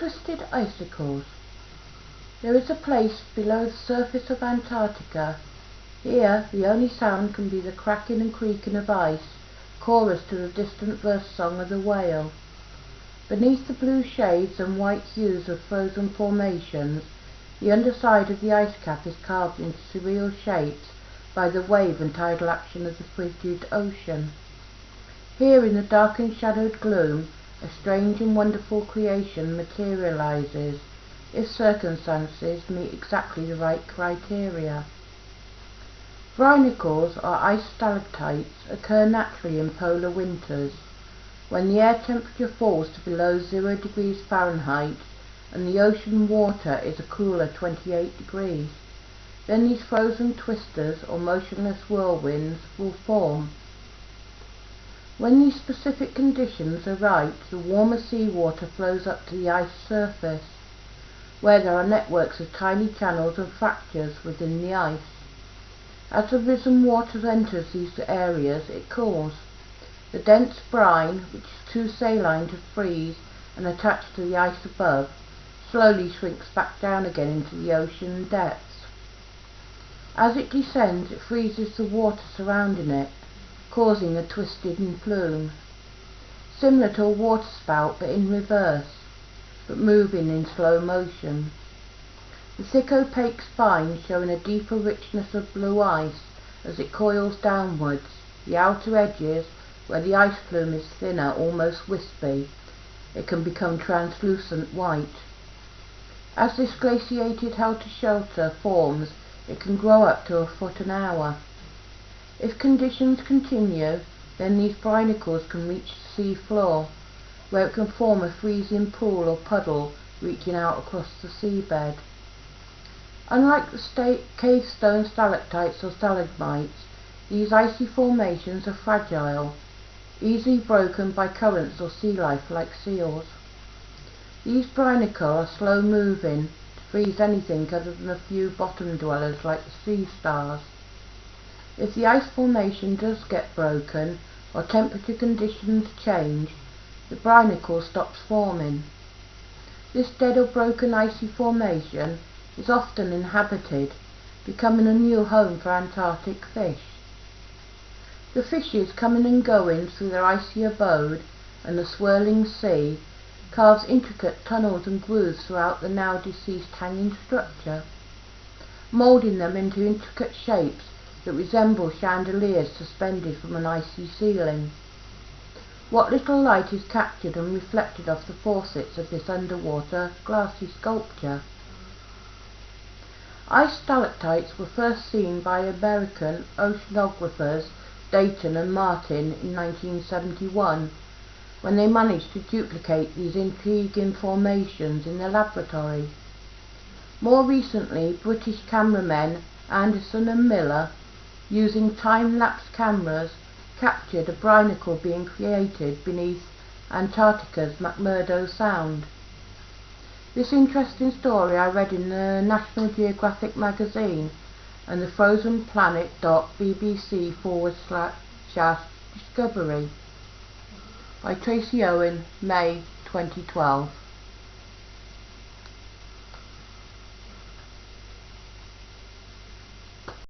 Twisted icicles. There is a place below the surface of Antarctica. Here the only sound can be the cracking and creaking of ice, chorus to the distant verse song of the whale. Beneath the blue shades and white hues of frozen formations, the underside of the ice cap is carved into surreal shapes by the wave and tidal action of the frigid ocean. Here in the dark and shadowed gloom, a strange and wonderful creation materializes, if circumstances meet exactly the right criteria. Barnacles, or ice stalactites, occur naturally in polar winters, when the air temperature falls to below 0 degrees Fahrenheit and the ocean water is a cooler 28 degrees. Then these frozen twisters, or motionless whirlwinds, will form. When these specific conditions are right, the warmer seawater flows up to the ice surface, where there are networks of tiny channels and fractures within the ice. As the risen water enters these areas, it cools. The dense brine, which is too saline to freeze and attached to the ice above, slowly shrinks back down again into the ocean depths. As it descends, it freezes the water surrounding it, causing a twisted plume, similar to a waterspout but in reverse, but moving in slow motion. The thick opaque spines showing a deeper richness of blue ice as it coils downwards, the outer edges, where the ice plume is thinner, almost wispy, it can become translucent white. As this glaciated helter-skelter forms, it can grow up to a foot an hour. If conditions continue, then these barnacles can reach the sea floor, where it can form a freezing pool or puddle reaching out across the seabed. Unlike the cave stone stalactites or stalagmites, these icy formations are fragile, easily broken by currents or sea life like seals. These barnacles are slow moving, to freeze anything other than a few bottom dwellers like the sea stars. If the ice formation does get broken, or temperature conditions change, the barnacle stops forming. This dead or broken icy formation is often inhabited, becoming a new home for Antarctic fish. The fishes coming and going through their icy abode, and the swirling sea, carves intricate tunnels and grooves throughout the now deceased hanging structure, moulding them into intricate shapes that resemble chandeliers suspended from an icy ceiling. What little light is captured and reflected off the faucets of this underwater glassy sculpture. Ice stalactites were first seen by American oceanographers Dayton and Martin in 1971, when they managed to duplicate these intriguing formations in their laboratory. More recently, British cameramen Anderson and Miller, using time-lapse cameras, captured a barnacle being created beneath Antarctica's McMurdo Sound. This interesting story I read in the National Geographic magazine and the frozenplanet.bbc/discovery by Tracey, May 2012.